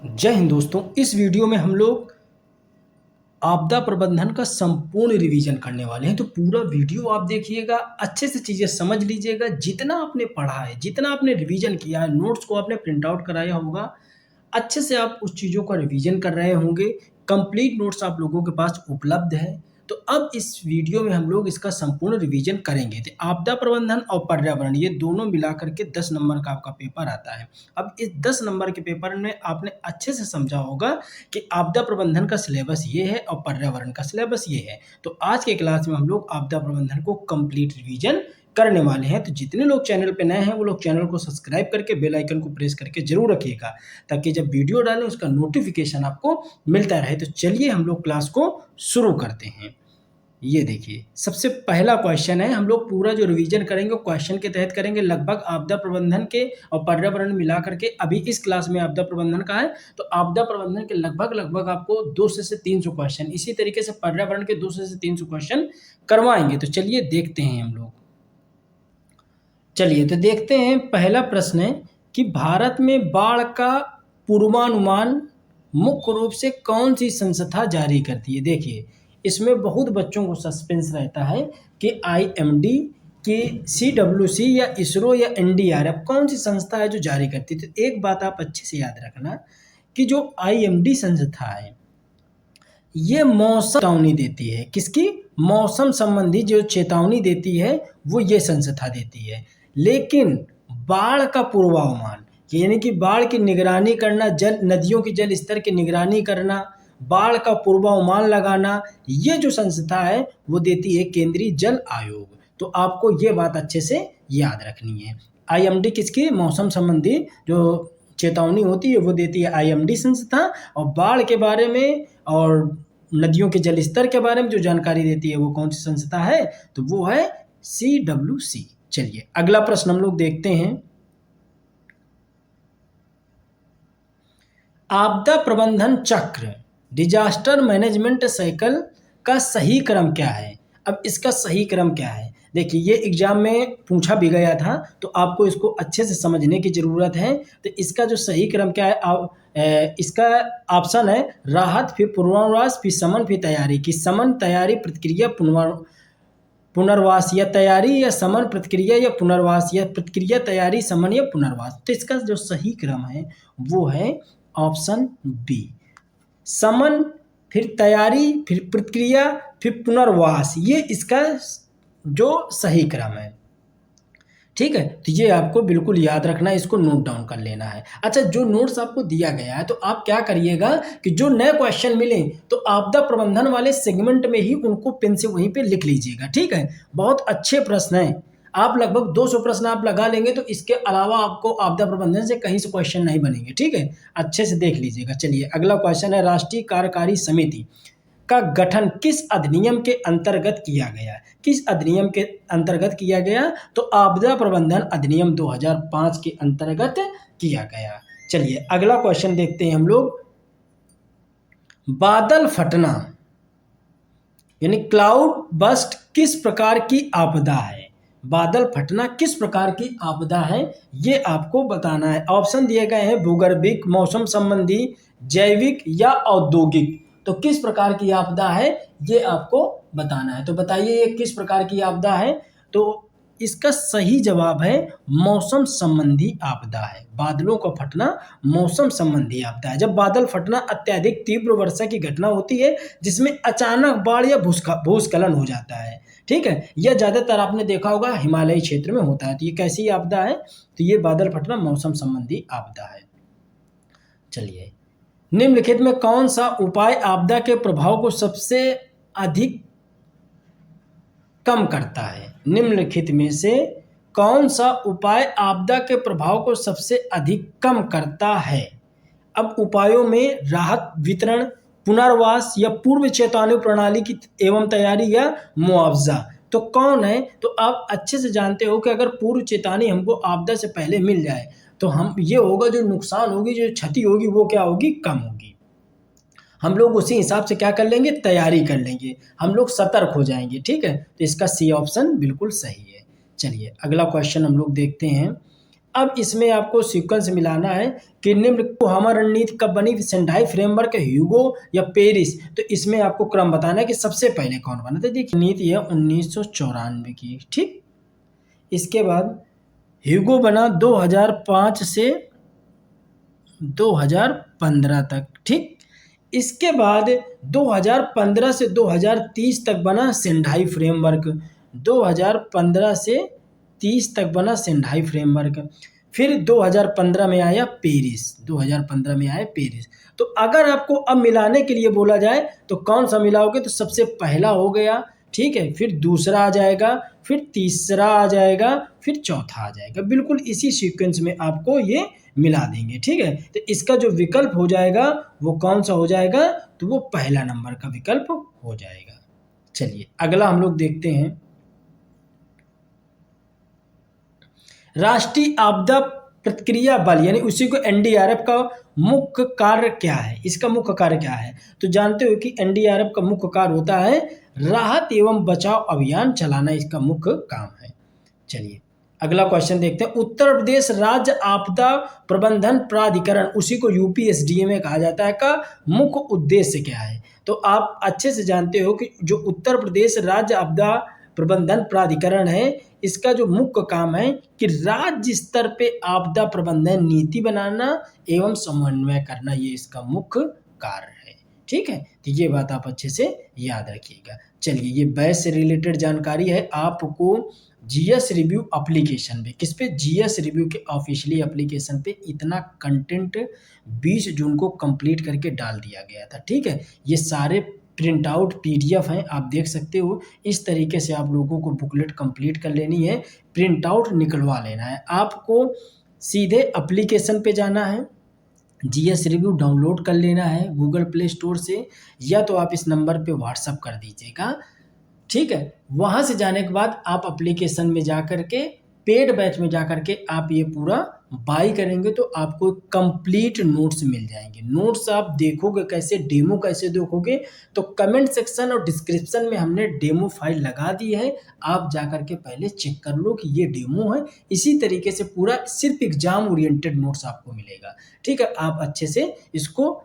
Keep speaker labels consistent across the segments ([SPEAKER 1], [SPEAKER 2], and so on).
[SPEAKER 1] जय हिंद दोस्तों। इस वीडियो में हम लोग आपदा प्रबंधन का संपूर्ण रिवीजन करने वाले हैं। तो पूरा वीडियो आप देखिएगा, अच्छे से चीज़ें समझ लीजिएगा। जितना आपने पढ़ा है, जितना आपने रिवीजन किया है, नोट्स को आपने प्रिंट आउट कराया होगा, अच्छे से आप उस चीज़ों का रिवीजन कर रहे होंगे। कंप्लीट नोट्स आप लोगों के पास उपलब्ध है। तो अब इस वीडियो में हम लोग इसका संपूर्ण रिवीजन करेंगे। तो आपदा प्रबंधन और पर्यावरण ये दोनों मिलाकर के 10 नंबर का आपका पेपर आता है। अब इस 10 नंबर के पेपर में आपने अच्छे से समझा होगा कि आपदा प्रबंधन का सिलेबस ये है और पर्यावरण का सिलेबस ये है। तो आज के क्लास में हम लोग आपदा प्रबंधन को कंप्लीट रिवीजन करने वाले हैं। तो जितने लोग चैनल पे नए हैं वो लोग चैनल को सब्सक्राइब करके बेल आइकन को प्रेस करके जरूर रखिएगा, ताकि जब वीडियो डालें उसका नोटिफिकेशन आपको मिलता रहे। तो चलिए हम लोग क्लास को शुरू करते हैं। ये देखिए, सबसे पहला क्वेश्चन है। हम लोग पूरा जो रिवीजन करेंगे क्वेश्चन के तहत करेंगे। लगभग आपदा प्रबंधन के और पर्यावरण मिला करके अभी इस क्लास में आपदा प्रबंधन का है, तो आपदा प्रबंधन के लगभग आपको 200 से 300 क्वेश्चन, इसी तरीके से पर्यावरण के 200 से 300 क्वेश्चन करवाएंगे। तो चलिए देखते हैं हम लोग। चलिए तो देखते हैं। पहला प्रश्न है कि भारत में बाढ़ का पूर्वानुमान मुख्य रूप से कौन सी संस्था जारी करती है। देखिए, इसमें बहुत बच्चों को सस्पेंस रहता है कि आईएमडी के सीडब्ल्यूसी या इसरो या एनडीआरएफ कौन सी संस्था है जो जारी करती है। तो एक बात आप अच्छे से याद रखना कि जो आईएमडी संस्था है ये मौसम चेतावनी देती है। किसकी? मौसम संबंधी जो चेतावनी देती है वो ये संस्था देती है। लेकिन बाढ़ का पूर्वानुमान यानी कि बाढ़ की निगरानी करना, जल नदियों की जल स्तर की निगरानी करना, बाढ़ का पूर्वानुमान लगाना, ये जो संस्था है वो देती है केंद्रीय जल आयोग। तो आपको ये बात अच्छे से याद रखनी है। आईएमडी किसकी? मौसम संबंधी जो चेतावनी होती है वो देती है आईएमडी संस्था, और बाढ़ के बारे में और नदियों के जल स्तर के बारे में जो जानकारी देती है वो कौन सी संस्था है? तो वो है सीडब्ल्यूसी। चलिए अगला प्रश्न हम लोग देखते हैं। आपदा प्रबंधन चक्र, डिजास्टर मैनेजमेंट साइकिल का सही क्रम क्या है? अब इसका सही क्रम क्या है? देखिए, ये एग्जाम में पूछा भी गया था, तो आपको इसको अच्छे से समझने की ज़रूरत है। तो इसका जो सही क्रम क्या है? इसका ऑप्शन है राहत, फिर पूर्वानुमान, फिर समन, फिर तैयारी। कि समन, तैयारी, प्रतिक्रिया, पुनर्वास, या तैयारी या समन प्रतिक्रिया या पुनर्वास, या प्रतिक्रिया तैयारी समन या पुनर्वास। तो इसका जो सही क्रम है वो है ऑप्शन बी, समन, फिर तैयारी, फिर प्रतिक्रिया, फिर पुनर्वास। ये इसका जो सही क्रम है। ठीक है, तो ये आपको बिल्कुल याद रखना है, इसको नोट डाउन कर लेना है। अच्छा, जो नोट्स आपको दिया गया है तो आप क्या करिएगा कि जो नए क्वेश्चन मिले तो आपदा प्रबंधन वाले सेगमेंट में ही उनको पेन से वहीं पे लिख लीजिएगा। ठीक है, बहुत अच्छे प्रश्न हैं। आप लगभग 200 प्रश्न आप लगा लेंगे तो इसके अलावा आपको आपदा प्रबंधन से कहीं से क्वेश्चन नहीं बनेंगे। ठीक है, अच्छे से देख लीजिएगा। चलिए अगला क्वेश्चन है, राष्ट्रीय कार्यकारी समिति का गठन किस अधिनियम के अंतर्गत किया गया? किस अधिनियम के अंतर्गत किया गया? तो आपदा प्रबंधन अधिनियम 2005 के अंतर्गत किया गया। चलिए अगला क्वेश्चन देखते हैं हम लोग। बादल फटना यानी क्लाउड बस्ट किस प्रकार की आपदा है? बादल फटना किस प्रकार की आपदा है ये आपको बताना है। ऑप्शन दिए गए हैं भूगर्भिक, मौसम संबंधी, जैविक या औद्योगिक। तो किस प्रकार की आपदा है ये आपको बताना है। तो बताइए ये किस प्रकार की आपदा है? तो इसका सही जवाब है मौसम संबंधी आपदा है। बादलों का फटना मौसम संबंधी आपदा है। जब बादल फटना अत्यधिक तीव्र वर्षा की घटना होती है जिसमें अचानक बाढ़ या भूस्खलन हो जाता है। ठीक है, यह ज़्यादातर आपने देखा होगा हिमालयी क्षेत्र में होता है। तो ये कैसी आपदा है? तो ये बादल फटना मौसम संबंधी आपदा है। चलिए, निम्नलिखित में कौन सा उपाय आपदा के प्रभाव को सबसे अधिक कम करता है? निम्नलिखित में से कौन सा उपाय आपदा के प्रभाव को सबसे अधिक कम करता है? अब उपायों में राहत वितरण, पुनर्वास या पूर्व चेतावनी प्रणाली की एवं तैयारी या मुआवजा। तो कौन है? तो आप अच्छे से जानते हो कि अगर पूर्व चेतावनी हमको आपदा से पहले मिल जाए तो हम ये होगा, जो नुकसान होगी, जो क्षति होगी वो क्या होगी? कम होगी। हम लोग उसी हिसाब से क्या कर लेंगे? तैयारी कर लेंगे, हम लोग सतर्क हो जाएंगे। ठीक है, तो इसका सी ऑप्शन बिल्कुल सही है। चलिए अगला क्वेश्चन हम लोग देखते हैं अब इसमें आपको सीक्वेंस मिलाना है कि निम्न को हमारी रणनीति कब बनी, सेंडाई फ्रेमवर्क, ह्यूगो या पेरिस। तो इसमें आपको क्रम बताना है कि सबसे पहले कौन बना। तो देखिए नीति है 1994 की, ठीक। इसके बाद ह्यूगो बना 2005 से 2015 तक, ठीक। इसके बाद 2015 से 2030 तक बना सेंडाई फ्रेमवर्क, 2015 से 30 तक बना सेंडाई फ्रेमवर्क। फिर 2015 में आया पेरिस, 2015 में आया पेरिस। तो अगर आपको अब मिलाने के लिए बोला जाए तो कौन सा मिलाओगे, तो सबसे पहला हो गया, ठीक है, फिर दूसरा आ जाएगा, फिर तीसरा आ जाएगा, फिर चौथा आ जाएगा। बिल्कुल इसी सीक्वेंस में आपको ये मिला देंगे, ठीक है। तो इसका जो विकल्प हो जाएगा वो कौन सा हो जाएगा, तो वो पहला नंबर का विकल्प हो जाएगा। चलिए अगला हम लोग देखते हैं, राष्ट्रीय आपदा प्रतिक्रिया बल यानी उसी को एनडीआरएफ का मुख्य कार्य क्या है, इसका मुख्य कार्य क्या है। तो जानते हो कि एनडीआरएफ का मुख्य कार्य होता है राहत एवं बचाव अभियान चलाना, इसका मुख्य काम है। चलिए अगला क्वेश्चन देखते हैं, उत्तर प्रदेश राज्य आपदा प्रबंधन प्राधिकरण, उसी को यूपीएसडीएम कहा जाता है, का मुख्य उद्देश्य क्या है। तो आप अच्छे से जानते हो कि जो उत्तर प्रदेश राज्य आपदा प्रबंधन प्राधिकरण है, इसका जो मुख्य काम है कि राज्य स्तर पे आपदा प्रबंधन नीति बनाना एवं समन्वय करना, ये इसका मुख्य कार्य है, ठीक है। तो ये बात आप अच्छे से याद रखिएगा। चलिए ये बैच से रिलेटेड जानकारी है, आपको जीएस रिव्यू एप्लीकेशन पे, किस पे, जीएस रिव्यू के ऑफिशियली एप्लीकेशन पे इतना कंटेंट 20 जून को कंप्लीट करके डाल दिया गया था, ठीक है। ये सारे प्रिंट आउट पीडीएफ हैं, आप देख सकते हो। इस तरीके से आप लोगों को बुकलेट कंप्लीट कर लेनी है, प्रिंट आउट निकलवा लेना है। आपको सीधे एप्लीकेशन पे जाना है, जीएस रिव्यू डाउनलोड कर लेना है गूगल प्ले स्टोर से, या तो आप इस नंबर पे व्हाट्सअप कर दीजिएगा, ठीक है। वहाँ से जाने के बाद आप एप्लीकेशन में जा कर के पेड बैच में जा कर के आप ये पूरा बाई करेंगे तो आपको कंप्लीट नोट्स मिल जाएंगे। नोट्स आप देखोगे कैसे, डेमो कैसे देखोगे, तो कमेंट सेक्शन और डिस्क्रिप्शन में हमने डेमो फाइल लगा दी है, आप जा कर के पहले चेक कर लो कि ये डेमो है। इसी तरीके से पूरा सिर्फ एग्जाम ओरिएंटेड नोट्स आपको मिलेगा, ठीक है। आप अच्छे से इसको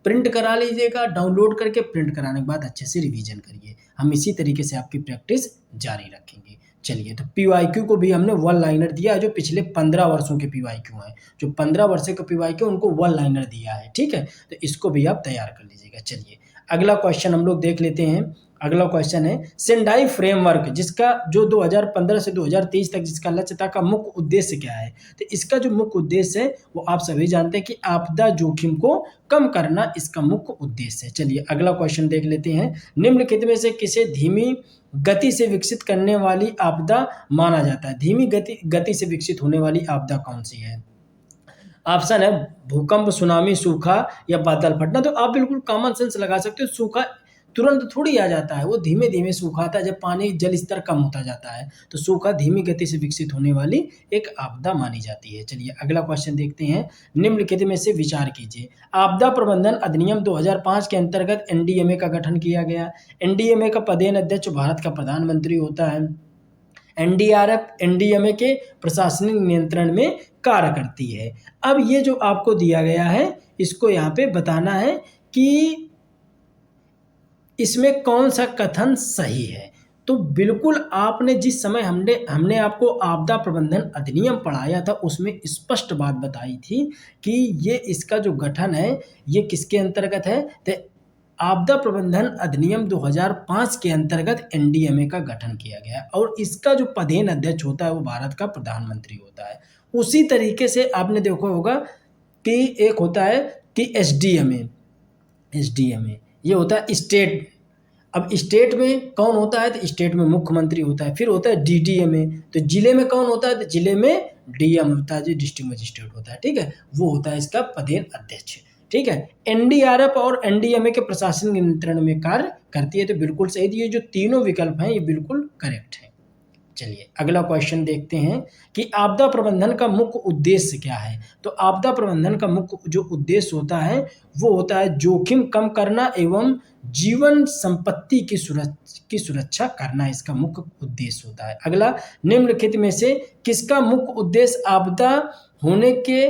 [SPEAKER 1] प्रिंट करा लीजिएगा, डाउनलोड करके प्रिंट कराने के बाद अच्छे से रिवीजन करिए। हम इसी तरीके से आपकी प्रैक्टिस जारी रखेंगे। चलिए तो पीवाईक्यू को भी हमने वन लाइनर दिया है, जो पिछले 15 वर्षों के पीवाईक्यू हैं, जो 15 वर्षों के पीवाईक्यू उनको वन लाइनर दिया है, ठीक है। तो इसको भी आप तैयार कर लीजिएगा। चलिए अगला क्वेश्चन हम लोग देख लेते हैं। अगला क्वेश्चन है सेंडाई फ्रेमवर्क, जिसका जो 2015 से 2030 तक जिसका लक्ष्य था, का मुख्य उद्देश्य क्या है। तो इसका जो मुख्य उद्देश्य है वो आप सभी जानते हैं कि आपदा जोखिम को कम करना इसका मुख्य उद्देश्य है। चलिए अगला क्वेश्चन देख लेते हैं, निम्नलिखित में से किसे धीमी गति से विकसित करने वाली आपदा माना जाता है। धीमी गति से विकसित होने वाली आपदा कौन सी है। ऑप्शन है भूकंप, सुनामी, सूखा या बादल फटना। तो आप बिल्कुल कॉमन सेंस लगा सकते हो, सूखा तुरंत थोड़ी आ जाता है, वो धीमे धीमे सूखा आता है जब पानी जल स्तर कम होता जाता है। तो सूखा धीमी गति से विकसित होने वाली एक आपदा मानी जाती है। चलिए अगला क्वेश्चन देखते हैं, निम्नलिखित में से विचार कीजिए। आपदा प्रबंधन अधिनियम 2005 के अंतर्गत एनडीएमए का गठन किया गया। एनडीएमए का पदेन अध्यक्ष भारत का प्रधानमंत्री होता है। एनडीआरएफ एनडीएमए के प्रशासनिक नियंत्रण में कार्य करती है। अब ये जो आपको दिया गया है, इसको यहाँ पे बताना है कि इसमें कौन सा कथन सही है। तो बिल्कुल आपने जिस समय हमने आपको आपदा प्रबंधन अधिनियम पढ़ाया था, उसमें स्पष्ट बात बताई थी कि ये इसका जो गठन है ये किसके अंतर्गत है। तो आपदा प्रबंधन अधिनियम 2005 के अंतर्गत एनडीएमए का गठन किया गया और इसका जो पदेन अध्यक्ष होता है वो भारत का प्रधानमंत्री होता है। उसी तरीके से आपने देखा होगा कि एक होता है कि एसडीएमए ये होता है स्टेट। अब स्टेट में कौन होता है, तो स्टेट में मुख्यमंत्री होता है। फिर होता है डीडीएमए, तो जिले में कौन होता है, तो जिले में डीएम होता है, जो डिस्ट्रिक्ट मजिस्ट्रेट होता है, ठीक है। वो होता है इसका पदेन अध्यक्ष, ठीक है। एनडीआरएफ और एनडीएमए के प्रशासन नियंत्रण में कार्य करती है। तो बिल्कुल सही, ये जो तीनों विकल्प हैं ये बिल्कुल करेक्ट है। चलिए अगला क्वेश्चन देखते हैं कि आपदा प्रबंधन का मुख्य उद्देश्य क्या है। तो आपदा प्रबंधन का मुख्य जो उद्देश्य होता है वो होता है जोखिम कम करना एवं जीवन संपत्ति की सुरक्षा करना, इसका मुख्य उद्देश्य होता है। अगला, निम्नलिखित में से किसका मुख्य उद्देश्य आपदा होने के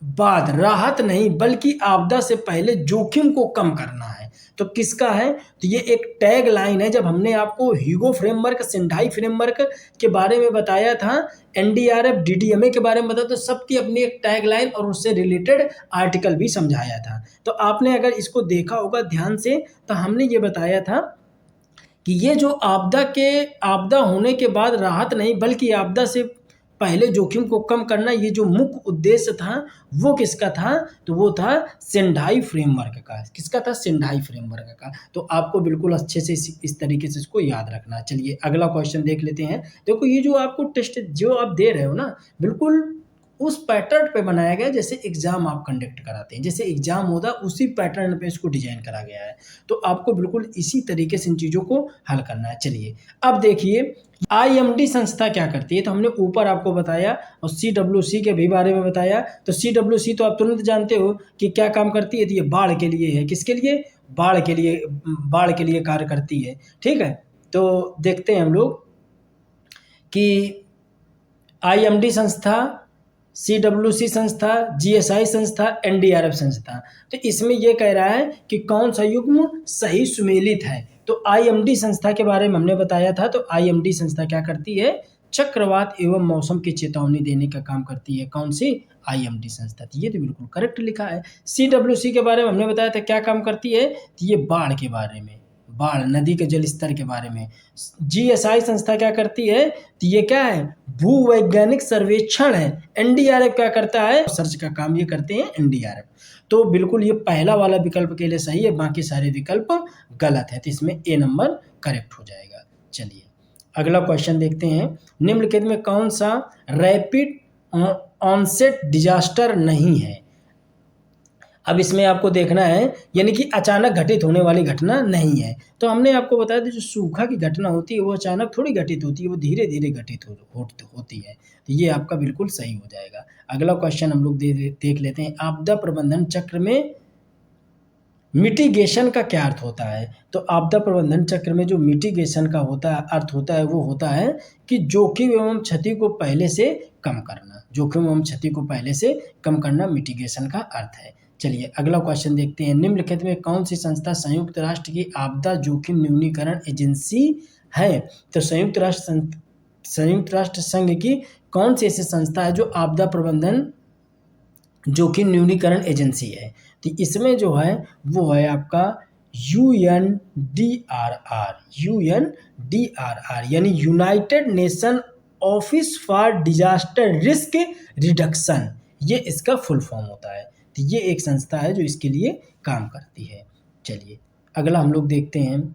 [SPEAKER 1] बाद राहत नहीं बल्कि आपदा से पहले जोखिम को कम करना है। तो किसका है, तो ये एक टैग लाइन है। जब हमने आपको ह्यूगो फ्रेमवर्क, सेंडाई फ्रेमवर्क के बारे में बताया था, एनडीआरएफ डीडीएमए के बारे में बताया, तो सबकी अपनी एक टैग लाइन और उससे रिलेटेड आर्टिकल भी समझाया था। तो आपने अगर इसको देखा होगा ध्यान से, तो हमने ये बताया था कि ये जो आपदा होने के बाद राहत नहीं बल्कि आपदा से पहले जोखिम को कम करना, ये जो मुख्य उद्देश्य था वो किसका था, तो वो था सेंडाई फ्रेमवर्क का। किसका था, सेंडाई फ्रेमवर्क का। तो आपको बिल्कुल अच्छे से इस तरीके से इसको याद रखना। चलिए अगला क्वेश्चन देख लेते हैं। देखो ये जो आपको टेस्ट जो आप दे रहे हो ना, बिल्कुल उस पैटर्न पे बनाया गया जैसे एग्जाम आप कंडक्ट कराते हैं, जैसे एग्जाम होता है उसी पैटर्न पे इसको डिजाइन करा गया है। तो आपको बिल्कुल इसी तरीके से इन चीज़ों को हल करना है। चलिए अब देखिए आईएमडी संस्था क्या करती है। तो हमने ऊपर आपको बताया और सीडब्ल्यूसी के भी बारे में बताया। तो सीडब्ल्यूसी तो आप तुरंत जानते हो कि क्या काम करती है, तो ये बाढ़ के लिए है। किसके लिए, बाढ़ के लिए कार्य करती है। ठीक है, तो देखते हैं हम लोग कि आईएमडी संस्था, सीडब्ल्यूसी संस्था, जीएसआई संस्था, एनडीआरएफ संस्था। तो इसमें यह कह रहा है कि कौन सा युग्म सही सुमेलित है। तो आईएमडी संस्था के बारे में हमने बताया था। तो आईएमडी संस्था क्या करती है, चक्रवात एवं मौसम की चेतावनी देने का काम करती है। कौन सी, आईएमडी संस्था। तो ये तो बिल्कुल करेक्ट लिखा है। सीडब्ल्यूसी के बारे में हमने बताया था क्या काम करती है, तो ये बाढ़ के बारे में, बाढ़ नदी के जल स्तर के बारे में। जीएसआई संस्था क्या करती है, तो ये क्या है, भूवैज्ञानिक सर्वेक्षण है। एनडीआरएफ क्या करता है, सर्च का काम ये करते हैं एनडीआरएफ। तो बिल्कुल ये पहला वाला विकल्प के लिए सही है, बाकी सारे विकल्प गलत है। तो इसमें ए नंबर करेक्ट हो जाएगा। चलिए अगला क्वेश्चन देखते हैं। निम्नलिखित में कौन सा रैपिड ऑनसेट डिजास्टर नहीं है। अब इसमें आपको देखना है, यानी कि अचानक घटित होने वाली घटना नहीं है। तो हमने आपको बताया था जो सूखा की घटना होती है वो अचानक थोड़ी घटित होती है, वो धीरे धीरे घटित होती है। तो ये आपका बिल्कुल सही हो जाएगा। अगला क्वेश्चन हम लोग देख लेते हैं। आपदा प्रबंधन चक्र में मिटिगेशन का क्या अर्थ होता है। तो आपदा प्रबंधन चक्र में जो मिटिगेशन का अर्थ होता है वो होता है कि जोखिम एवं क्षति को पहले से कम करना। जोखिम एवं क्षति को पहले से कम करना मिटिगेशन का अर्थ है। चलिए अगला क्वेश्चन देखते हैं। निम्नलिखित में कौन सी संस्था संयुक्त राष्ट्र की आपदा जोखिम न्यूनीकरण एजेंसी है। तो संयुक्त राष्ट्र संघ की कौन सी ऐसी संस्था है जो आपदा प्रबंधन जोखिम न्यूनीकरण एजेंसी है। तो इसमें जो है वो है आपका यूएनडीआरआर यानी United nation office for disaster risk reduction, ये इसका फुल फॉर्म होता है। तो ये एक संस्था है जो इसके लिए काम करती है। चलिए अगला हम लोग देखते हैं।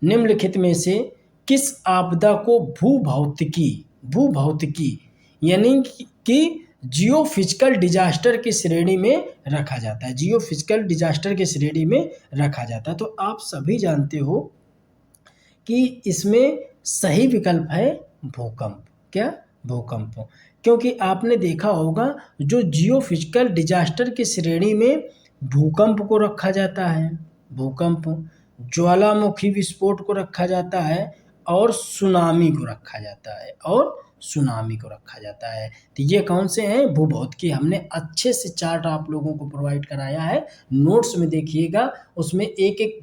[SPEAKER 1] निम्नलिखित में से किस आपदा को भूभौतिकी यानी कि जियोफिजिकल डिजास्टर की श्रेणी में रखा जाता है। जियोफिजिकल डिजास्टर की श्रेणी में रखा जाता है। तो आप सभी जानते हो कि इसमें सही विकल्प है भूकंप। क्या, भूकंप। क्योंकि आपने देखा होगा जो जियोफिजिकल डिजास्टर की श्रेणी में भूकंप को रखा जाता है, भूकंप, ज्वालामुखी विस्फोट को रखा जाता है और सुनामी को रखा जाता है, तो ये कौन से हैं, भूभौतिकी। हमने अच्छे से चार्ट आप लोगों को प्रोवाइड कराया है, नोट्स में देखिएगा, उसमें एक एक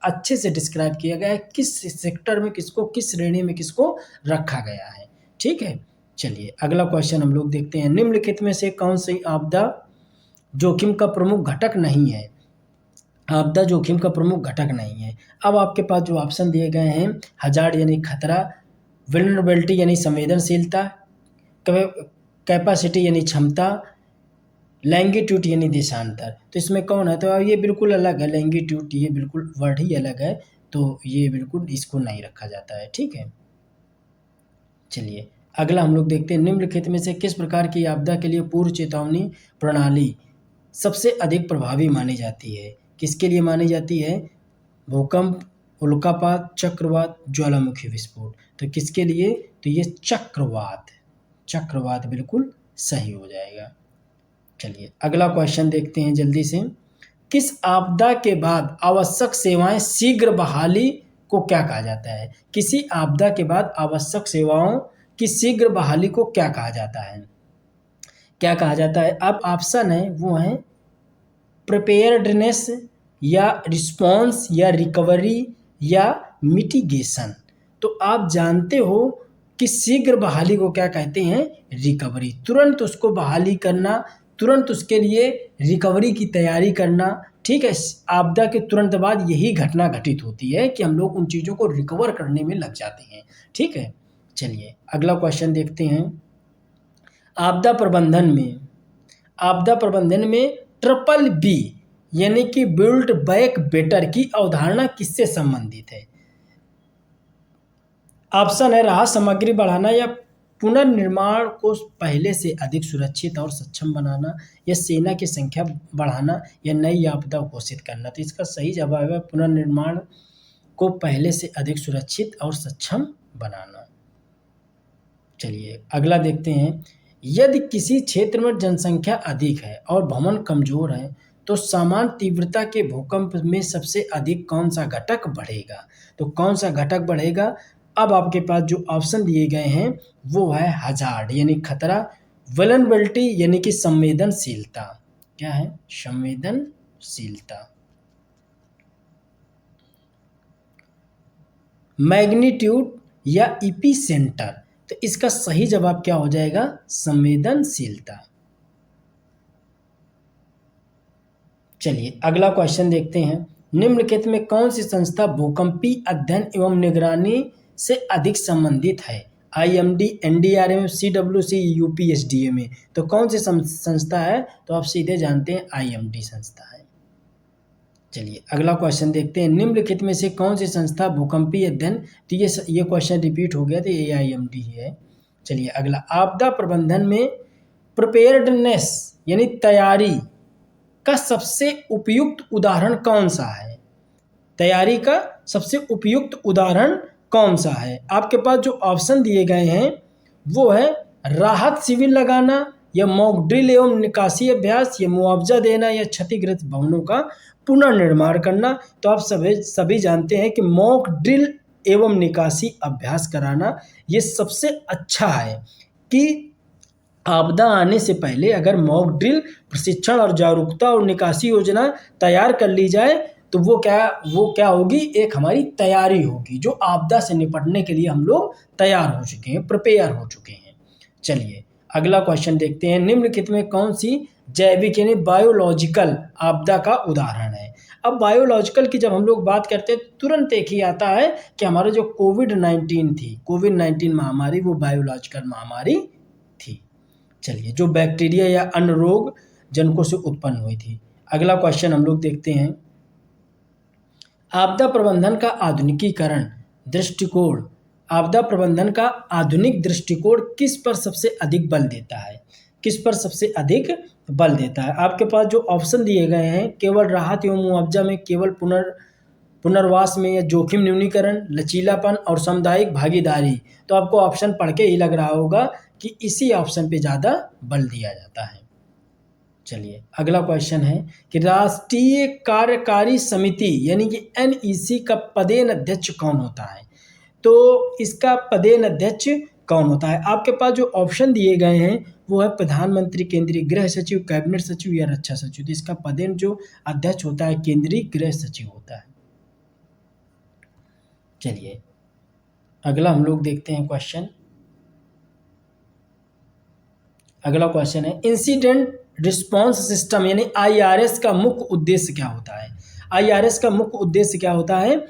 [SPEAKER 1] अच्छे से डिस्क्राइब किया गया है किस सेक्टर में किसको, किस श्रेणी में किसको रखा गया है। ठीक है, चलिए अगला क्वेश्चन हम लोग देखते हैं। निम्नलिखित में से कौन सी आपदा जोखिम का प्रमुख घटक नहीं है। आपदा जोखिम का प्रमुख घटक नहीं है। अब आपके पास जो ऑप्शन दिए गए हैं, हजार्ड यानी खतरा, वल्नरेबिलिटी यानी संवेदनशीलता, कैपेसिटी यानी क्षमता, लैंगिट्यूड यानी देशांतर। तो इसमें कौन है, तो ये बिल्कुल अलग है। लैंगिट्यूड ये बिल्कुल वर्ड ही अलग है, तो ये बिल्कुल इसको नहीं रखा जाता है। ठीक है, चलिए अगला हम लोग देखते हैं। निम्नलिखित में से किस प्रकार की आपदा के लिए पूर्व चेतावनी प्रणाली सबसे अधिक प्रभावी मानी जाती है। किसके लिए मानी जाती है, भूकंप, उल्कापात, चक्रवात, ज्वालामुखी विस्फोट। तो किसके लिए? तो ये चक्रवात बिल्कुल सही हो जाएगा। चलिए अगला क्वेश्चन देखते हैं जल्दी से। किस आपदा के बाद आवश्यक सेवाएं शीघ्र बहाली को क्या कहा जाता है? किसी आपदा के बाद आवश्यक सेवाओं की शीघ्र बहाली को क्या कहा जाता है? क्या कहा जाता है? अब ऑप्शन है वो है प्रिपेयर्डनेस या रिस्पॉन्स या रिकवरी या मिटिगेशन। तो आप जानते हो कि शीघ्र बहाली को क्या कहते हैं? रिकवरी। तुरंत उसको बहाली करना, तुरंत उसके लिए रिकवरी की तैयारी करना। ठीक है, आपदा के तुरंत बाद यही घटना घटित होती है कि हम लोग उन चीज़ों को रिकवर करने में लग जाते हैं। ठीक है, चलिए अगला क्वेश्चन देखते हैं। आपदा प्रबंधन में ट्रिपल बी यानी कि बिल्ड बैक बेटर की अवधारणा किससे संबंधित है? ऑप्शन है राहत सामग्री बढ़ाना या पुनर्निर्माण को पहले से अधिक सुरक्षित और सक्षम बनाना या सेना की संख्या बढ़ाना या नई आपदा घोषित करना। तो इसका सही जवाब है पुनर्निर्माण को पहले से अधिक सुरक्षित और सक्षम बनाना। चलिए अगला देखते हैं। यदि किसी क्षेत्र में जनसंख्या अधिक है और भवन कमजोर है तो समान तीव्रता के भूकंप में सबसे अधिक कौन सा घटक बढ़ेगा? तो कौन सा घटक बढ़ेगा? अब आपके पास जो ऑप्शन दिए गए हैं वो है हजार्ड यानी खतरा, वल्नरेबिलिटी यानी कि संवेदनशीलता। क्या है? संवेदनशीलता। मैग्नीट्यूड या इपीसेंटर। तो इसका सही जवाब क्या हो जाएगा? संवेदनशीलता। चलिए अगला क्वेश्चन देखते हैं। निम्नलिखित में कौन सी संस्था भूकंपीय अध्ययन एवं निगरानी से अधिक संबंधित है? IMD, NDRM, CWC, UPSDA में। तो कौन सी संस्था है? तो आप सीधे जानते हैं IMD संस्था है। चलिए अगला क्वेश्चन देखते हैं। निम्नलिखित में से कौन सी संस्था भूकंपीय अध्ययन, तो ये क्वेश्चन रिपीट हो गया, तो ये IMD ही है। चलिए अगला, आपदा प्रबंधन में प्रिपेयर्डनेस यानी तैयारी का सबसे उपयुक्त उदाहरण कौन सा है? तैयारी का सबसे उपयुक्त उदाहरण कौन सा है? आपके पास जो ऑप्शन दिए गए हैं वो है राहत शिविर लगाना या मॉक ड्रिल एवं निकासी अभ्यास या मुआवजा देना या क्षतिग्रस्त भवनों का पुनर्निर्माण करना। तो आप सभी जानते हैं कि मॉक ड्रिल एवं निकासी अभ्यास कराना ये सबसे अच्छा है कि आपदा आने से पहले अगर मॉक ड्रिल, प्रशिक्षण और जागरूकता और निकासी योजना तैयार कर ली जाए तो वो क्या होगी? एक हमारी तैयारी होगी जो आपदा से निपटने के लिए हम लोग तैयार हो चुके हैं, प्रिपेयर हो चुके हैं। चलिए अगला क्वेश्चन देखते हैं। निम्नलिखित में कौन सी जैविक यानी बायोलॉजिकल आपदा का उदाहरण है? अब बायोलॉजिकल की जब हम लोग बात करते हैं तुरंत एक ही आता है कि हमारा जो कोविड-19 महामारी वो बायोलॉजिकल महामारी थी। चलिए, जो बैक्टीरिया या अन्य रोग जनकों से उत्पन्न हुई थी। अगला क्वेश्चन हम लोग देखते हैं। आपदा प्रबंधन का आधुनिकीकरण दृष्टिकोण, आपदा प्रबंधन का आधुनिक दृष्टिकोण किस पर सबसे अधिक बल देता है? किस पर सबसे अधिक बल देता है? आपके पास जो ऑप्शन दिए गए हैं, केवल राहत एवं मुआवजा में, केवल पुनर्वास में या जोखिम न्यूनीकरण, लचीलापन और सामुदायिक भागीदारी। तो आपको ऑप्शन पढ़ के ही लग रहा होगा कि इसी ऑप्शन पे ज़्यादा बल दिया जाता है। चलिए अगला क्वेश्चन है कि राष्ट्रीय कार्यकारी समिति यानी कि NEC का पदेन अध्यक्ष कौन होता है? तो इसका पदेन अध्यक्ष कौन होता है? आपके पास जो ऑप्शन दिए गए हैं वो है प्रधानमंत्री, केंद्रीय गृह सचिव, कैबिनेट सचिव या रक्षा सचिव। तो इसका पदेन जो अध्यक्ष होता है केंद्रीय गृह सचिव होता है। चलिए अगला हम लोग देखते हैं क्वेश्चन। अगला क्वेश्चन है इंसिडेंट रिस्पांस सिस्टम यानी IRS का मुख्य उद्देश्य क्या होता है? IRS का मुख्य उद्देश्य क्या होता है?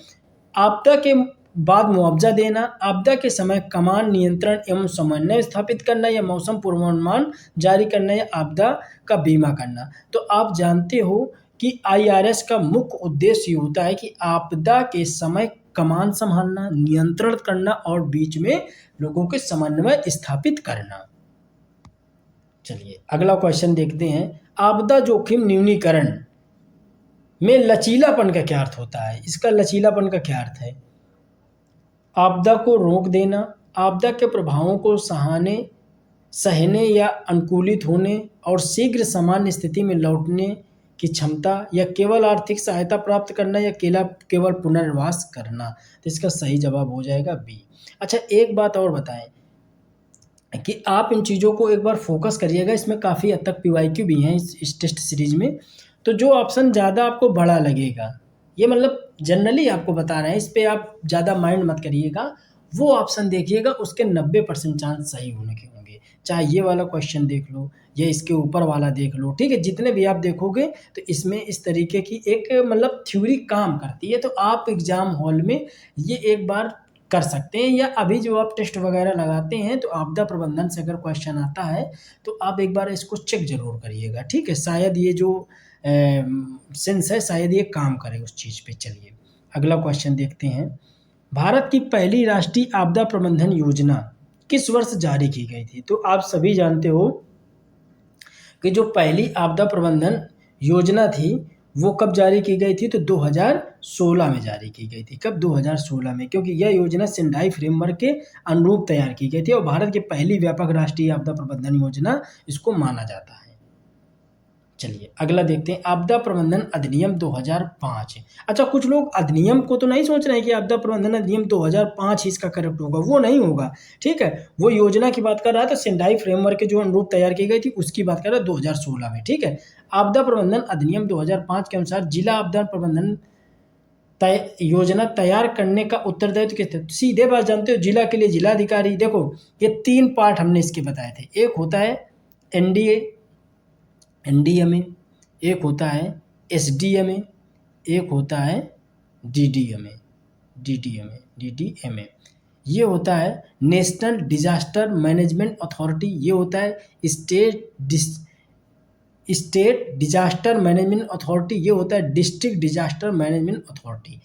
[SPEAKER 1] आपदा के बाद मुआवजा देना, आपदा के समय कमान नियंत्रण एवं समन्वय स्थापित करना या मौसम पूर्वानुमान जारी करना या आपदा का बीमा करना। तो आप जानते हो कि IRS का मुख्य उद्देश्य ये होता है कि आपदा के समय कमान संभालना, नियंत्रण करना और बीच में लोगों के समन्वय स्थापित करना। चलिए अगला क्वेश्चन देखते हैं। आपदा जोखिम न्यूनीकरण में लचीलापन का क्या अर्थ होता है? इसका लचीलापन का क्या अर्थ है? आपदा को रोक देना, आपदा के प्रभावों को सहने या अनुकूलित होने और शीघ्र सामान्य स्थिति में लौटने की क्षमता, या केवल आर्थिक सहायता प्राप्त करना, या केवल पुनर्वास करना। तो इसका सही जवाब हो जाएगा बी। अच्छा, एक बात और बताएं कि आप इन चीज़ों को एक बार फोकस करिएगा, इसमें काफ़ी हद तक पीवाईक्यू भी हैं इस टेस्ट सीरीज में। तो जो ऑप्शन ज़्यादा आपको बड़ा लगेगा, ये मतलब जनरली आपको बता रहे हैं, इस पे आप ज़्यादा माइंड मत करिएगा, वो ऑप्शन देखिएगा, उसके 90% चांस सही होने के होंगे। चाहे ये वाला क्वेश्चन देख लो या इसके ऊपर वाला देख लो, ठीक है, जितने भी आप देखोगे तो इसमें इस तरीके की एक मतलब थ्योरी काम करती है। तो आप एग्ज़ाम हॉल में ये एक बार कर सकते हैं, या अभी जो आप टेस्ट वगैरह लगाते हैं तो आपदा प्रबंधन से अगर क्वेश्चन आता है तो आप एक बार इसको चेक ज़रूर करिएगा, ठीक है। शायद ये जो सेंस है शायद ये काम करे उस चीज़ पे। चलिए अगला क्वेश्चन देखते हैं। भारत की पहली राष्ट्रीय आपदा प्रबंधन योजना किस वर्ष जारी की गई थी? तो आप सभी जानते हो कि जो पहली आपदा प्रबंधन योजना थी वो कब जारी की गई थी? तो 2016 में जारी की गई थी। कब? 2016 में, क्योंकि यह योजना सेंडाई फ्रेमवर्क के अनुरूप तैयार की गई थी और भारत की पहली व्यापक राष्ट्रीय आपदा प्रबंधन योजना इसको माना जाता है। चलिए अगला देखते हैं, आपदा प्रबंधन अधिनियम 2005। अच्छा, कुछ लोग अधिनियम को तो नहीं सोच रहे हैं कि आपदा प्रबंधन अधिनियम 2005 ही इसका करेक्ट होगा, वो नहीं होगा, ठीक है। वो योजना की बात कर रहा है, तो सेंडाई फ्रेमवर्क के जो अनुरूप तैयार की गई थी उसकी बात कर रहा है 2016 में, ठीक है। आपदा प्रबंधन अधिनियम 2005 के अनुसार जिला आपदा प्रबंधन योजना तैयार करने का उत्तरदायित्व किसका? सीधे बात जानते हो, जिला के लिए जिलाधिकारी। देखो ये 3 पार्ट हमने इसके बताए थे, एक होता है एनडीएमए, एक होता है एसडीएमए, एक होता है डीडीएमए। ये होता है नेशनल डिजास्टर मैनेजमेंट अथॉरिटी, ये होता है स्टेट डिजास्टर मैनेजमेंट अथॉरिटी, ये होता है डिस्ट्रिक्ट डिजास्टर मैनेजमेंट अथॉरिटी।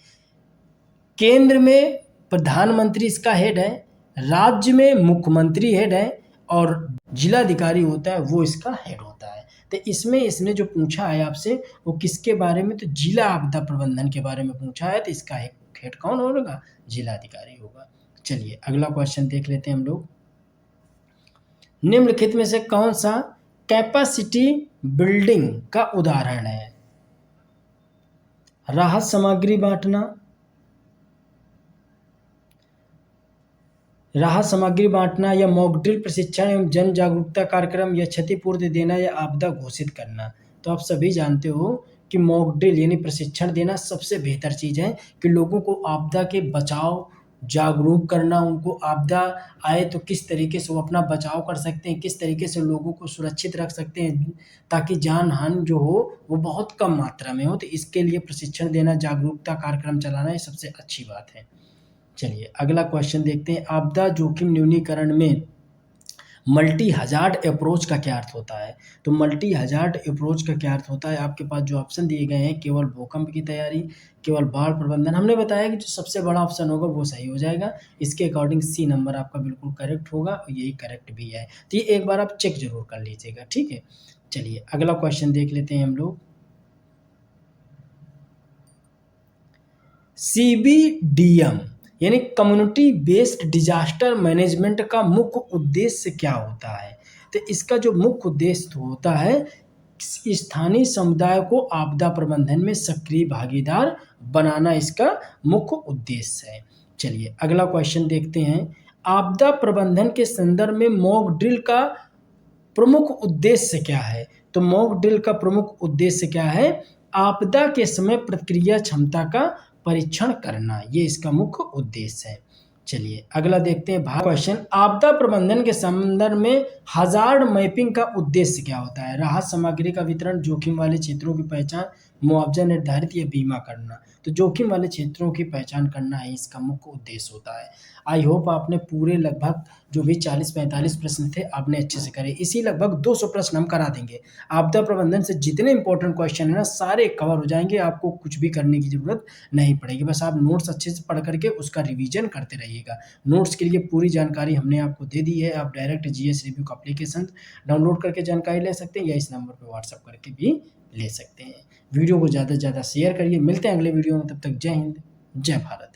[SPEAKER 1] केंद्र में प्रधानमंत्री इसका हेड है, राज्य में मुख्यमंत्री हेड है, और जिलाधिकारी होता है वो इसका हेड होता है। तो इसमें इसने जो पूछा है आपसे वो किसके बारे में? तो जिला आपदा प्रबंधन के बारे में पूछा है, तो इसका हेड कौन होगा? जिलाधिकारी होगा। चलिए अगला क्वेश्चन देख लेते हैं हम लोग। निम्नलिखित में से कौन सा कैपेसिटी बिल्डिंग का उदाहरण है? राहत सामग्री बांटना, या मॉक ड्रिल प्रशिक्षण एवं जन जागरूकता कार्यक्रम, या क्षतिपूर्ति देना, या आपदा घोषित करना। तो आप सभी जानते हो कि मॉक ड्रिल यानी प्रशिक्षण देना सबसे बेहतर चीज़ है कि लोगों को आपदा के बचाव जागरूक करना, उनको आपदा आए तो किस तरीके से वो अपना बचाव कर सकते हैं, किस तरीके से लोगों को सुरक्षित रख सकते हैं ताकि जान हानि जो हो वो बहुत कम मात्रा में हो। तो इसके लिए प्रशिक्षण देना, जागरूकता कार्यक्रम चलाना, ये सबसे अच्छी बात है। चलिए अगला क्वेश्चन देखते हैं, आपदा जोखिम न्यूनीकरण में मल्टी हजार्ड अप्रोच का क्या अर्थ होता है? तो मल्टी हजार्ड अप्रोच का क्या अर्थ होता है? आपके पास जो ऑप्शन दिए गए हैं, केवल भूकंप की तैयारी, केवल बाढ़ प्रबंधन। हमने बताया कि जो सबसे बड़ा ऑप्शन होगा वो सही हो जाएगा, इसके अकॉर्डिंग सी नंबर आपका बिल्कुल करेक्ट होगा और यही करेक्ट भी है। तो ये एक बार आप चेक जरूर कर लीजिएगा, ठीक है। चलिए अगला क्वेश्चन देख लेते हैं हम लोग। CBDM यानी कम्युनिटी बेस्ड डिजास्टर मैनेजमेंट का मुख्य उद्देश्य क्या होता है? तो इसका जो मुख्य उद्देश्य होता है स्थानीय समुदाय को आपदा प्रबंधन में सक्रिय भागीदार बनाना, इसका मुख्य उद्देश्य है। चलिए अगला क्वेश्चन देखते हैं, आपदा प्रबंधन के संदर्भ में मॉक ड्रिल का प्रमुख उद्देश्य क्या है? तो मॉक ड्रिल का प्रमुख उद्देश्य क्या है? आपदा के समय प्रतिक्रिया क्षमता का परीक्षण करना, ये इसका मुख्य उद्देश्य है। चलिए अगला देखते हैं क्वेश्चन, आपदा प्रबंधन के संदर्भ में हजार्ड मैपिंग का उद्देश्य क्या होता है? राहत सामग्री का वितरण, जोखिम वाले क्षेत्रों की पहचान, मुआवजा निर्धारित या बीमा करना। तो जोखिम वाले क्षेत्रों की पहचान करना ही इसका मुख्य उद्देश्य होता है। आई होप आपने पूरे लगभग जो भी 40-45 प्रश्न थे आपने अच्छे से करे। इसी लगभग 200 प्रश्न हम करा देंगे। आपदा प्रबंधन से जितने इंपॉर्टेंट क्वेश्चन है ना सारे कवर हो जाएंगे, आपको कुछ भी करने की जरूरत नहीं पड़ेगी। बस आप नोट्स अच्छे से पढ़ करके उसका रिवीजन करते रहिएगा। नोट्स के लिए पूरी जानकारी हमने आपको दे दी है। आप डायरेक्ट GS रिव्यू का एप्लीकेशन डाउनलोड करके जानकारी ले सकते हैं या इस नंबर पर व्हाट्सअप करके भी ले सकते हैं। वीडियो को ज़्यादा से ज़्यादा शेयर करिए। मिलते हैं अगले वीडियो में, तब तक जय हिंद, जय भारत।